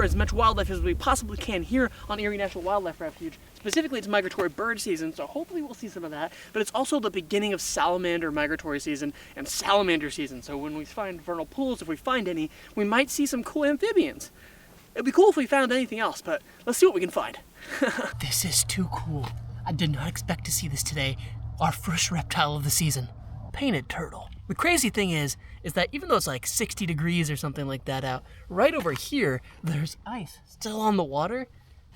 as much wildlife as we possibly can here on Erie National Wildlife Refuge. Specifically, it's migratory bird season, so hopefully we'll see some of that. But it's also the beginning of salamander migratory season and salamander season. So when we find vernal pools, if we find any, we might see some cool amphibians. It'd be cool if we found anything else, but let's see what we can find. This is too cool. I did not expect to see this today. Our first reptile of the season, painted turtle. The crazy thing is that even though it's like 60 degrees or something like that out, right over here, there's ice still on the water.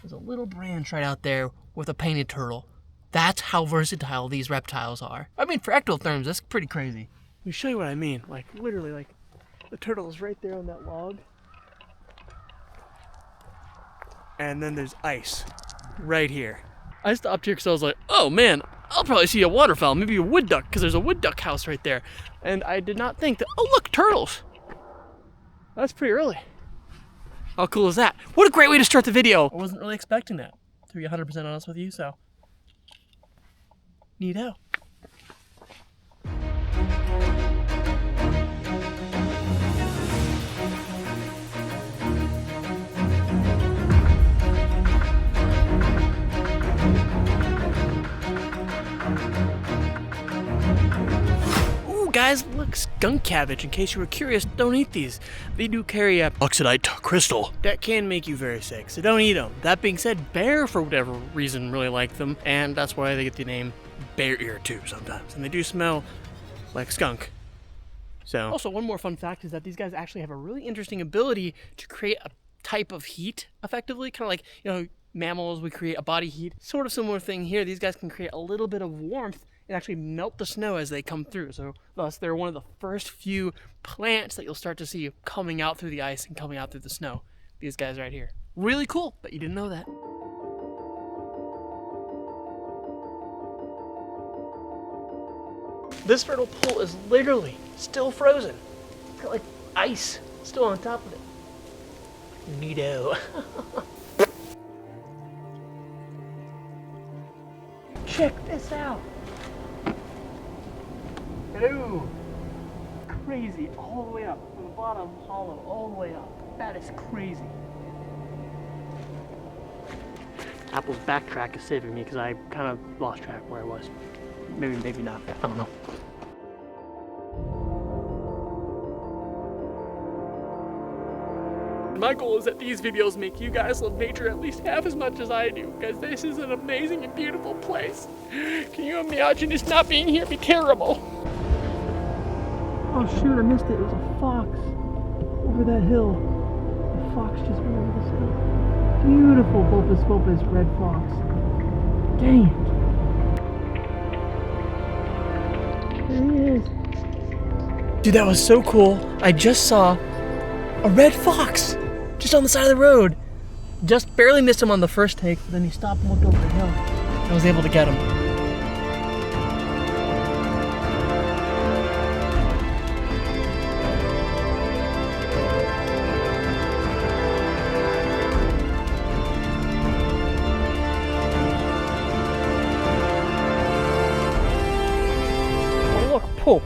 There's a little branch right out there with a painted turtle. That's how versatile these reptiles are. I mean, for ectotherms, that's pretty crazy. Let me show you what I mean. Like, literally, like, the turtle is right there on that log. And then there's ice right here. I stopped here because I was like, oh man, I'll probably see a waterfowl, maybe a wood duck, because there's a wood duck house right there. And I did not think that, oh look, turtles. That's pretty early. How cool is that? What a great way to start the video. I wasn't really expecting that, to be 100% honest with you, so. Neato. Guys, look, skunk cabbage. In case you were curious, don't eat these. They do carry a oxidite crystal that can make you very sick, so don't eat them. That being said, bear, for whatever reason, really like them, and that's why they get the name bear ear too sometimes. And they do smell like skunk. So, also, one more fun fact is that these guys actually have a really interesting ability to create a type of heat, effectively, kind of like, you know, mammals, we create a body heat. Sort of similar thing here. These guys can create a little bit of warmth and actually melt the snow as they come through. So thus they're one of the first few plants that you'll start to see coming out through the ice and coming out through the snow. These guys right here. Really cool, but you didn't know that. This vernal pool is literally still frozen. It's got like ice still on top of it. Neato. Check this out. Hello. Crazy, all the way up, from the bottom hollow, all the way up. That is crazy. Apple's backtrack is saving me because I kind of lost track where I was. Maybe not, I don't know. My goal is that these videos make you guys love nature at least half as much as I do, because this is an amazing and beautiful place. Can you imagine just not being here? It'd be terrible. Oh shoot, I missed it. It was a fox over that hill. The fox just went over this hill. Beautiful bulbous red fox. Dang it. There he is. Dude, that was so cool. I just saw a red fox just on the side of the road. Just barely missed him on the first take, but then he stopped and looked over the hill. I was able to get him. Oh look, Pope.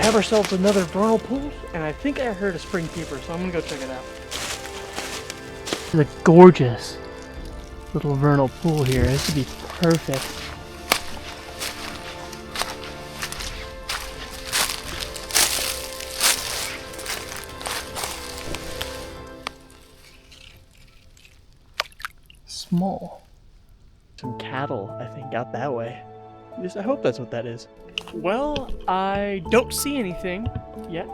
Have ourselves another vernal pool, and I think I heard a spring peeper, so I'm gonna go check it out. This is a gorgeous little vernal pool here. This would be perfect. Small. Some cattle, I think, out that way. At least I hope that's what that is. Well, I don't see anything yet.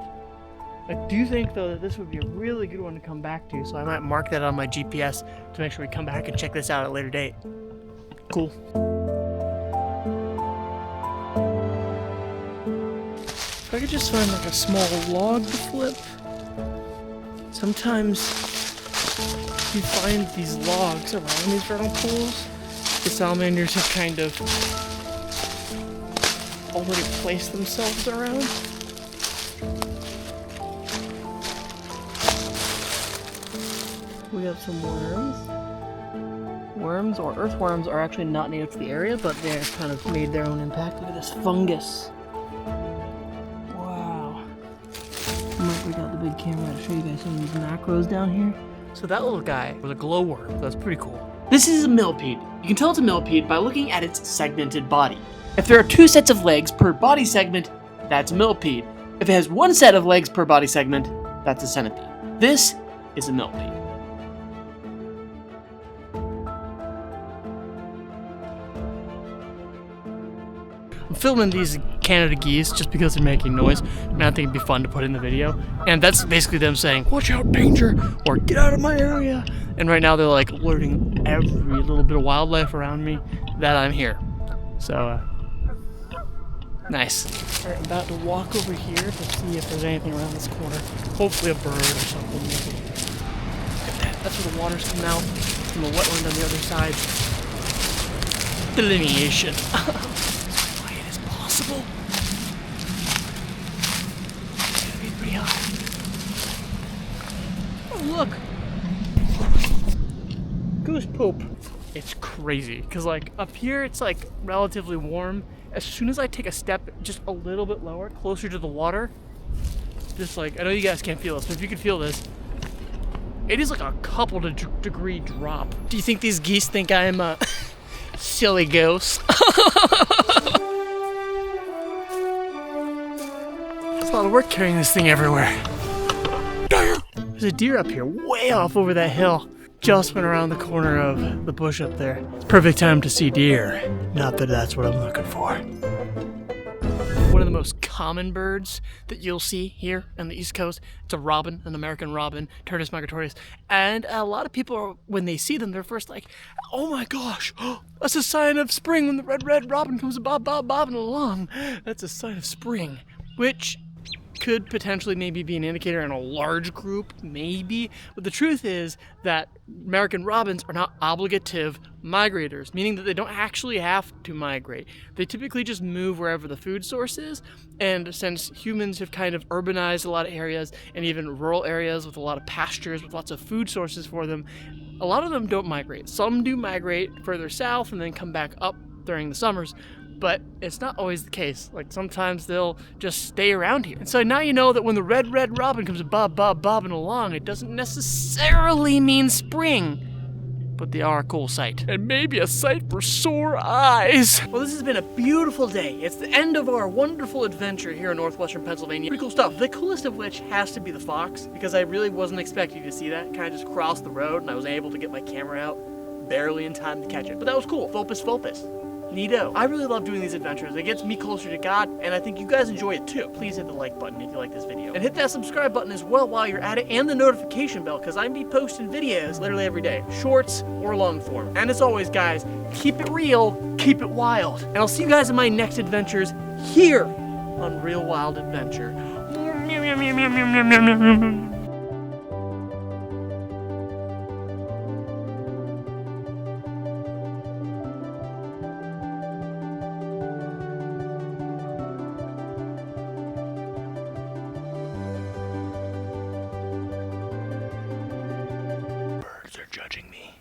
I do think, though, that this would be a really good one to come back to, so I might mark that on my GPS to make sure we come back and check this out at a later date. Cool. If I could just find like a small log to flip. Sometimes you find these logs around these vernal pools. The salamanders have kind of already placed themselves around. We have some worms. worms or earthworms are actually not native to the area, but they've kind of made their own impact. Look at this fungus. Wow. I'm gonna break out the big camera to show you guys some of these macros down here. So that little guy was a glowworm. That's pretty cool. This is a millipede. You can tell it's a millipede by looking at its segmented body. If there are 2 sets of legs per body segment, that's a millipede. If it has 1 set of legs per body segment, that's a centipede. This is a millipede. I'm filming these Canada geese just because they're making noise, and I think it'd be fun to put in the video. And that's basically them saying, "Watch out, danger," or "Get out of my area." And right now they're like alerting every little bit of wildlife around me that I'm here. So, nice. All right, I'm about to walk over here to see if there's anything around this corner. Hopefully a bird or something. Maybe. Look at that. That's where the water's coming out from the wetland on the other side. Delineation. Possible. It's gonna be pretty hot. Oh, look! Goose poop. It's crazy, because like up here it's like relatively warm. As soon as I take a step just a little bit lower, closer to the water, just like, I know you guys can't feel this, but if you can feel this, it is like a couple degree drop. Do you think these geese think I'm a silly goose? It's a lot of work carrying this thing everywhere. There's a deer up here, way off over that hill. Just went around the corner of the bush up there. It's perfect time to see deer. Not that that's what I'm looking for. One of the most common birds that you'll see here on the East Coast, it's a robin, an American robin, Turnus migratorius. And a lot of people, when they see them, they're first like, "Oh my gosh, that's a sign of spring when the red robin comes bobbing along. That's a sign of spring," which could potentially maybe be an indicator in a large group, maybe. But the truth is that American robins are not obligative migrators, meaning that they don't actually have to migrate. They typically just move wherever the food source is. And since humans have kind of urbanized a lot of areas, and even rural areas with a lot of pastures, with lots of food sources for them, a lot of them don't migrate. Some do migrate further south and then come back up during the summers. But it's not always the case. Like sometimes they'll just stay around here. And so now you know that when the red robin comes bobbing along, it doesn't necessarily mean spring, but they are a cool sight. And maybe a sight for sore eyes. Well, this has been a beautiful day. It's the end of our wonderful adventure here in northwestern Pennsylvania. Pretty cool stuff. The coolest of which has to be the fox, because I really wasn't expecting to see that. It kind of just crossed the road and I was able to get my camera out barely in time to catch it. But that was cool. Fopus. Neato. I really love doing these adventures. It gets me closer to God, and I think you guys enjoy it too. Please hit the like button if you like this video. And hit that subscribe button as well while you're at it, and the notification bell, because I'm be posting videos literally every day. Shorts or long form. And as always, guys, keep it real, keep it wild. And I'll see you guys in my next adventures here on Real Wild Adventure. Birds are judging me.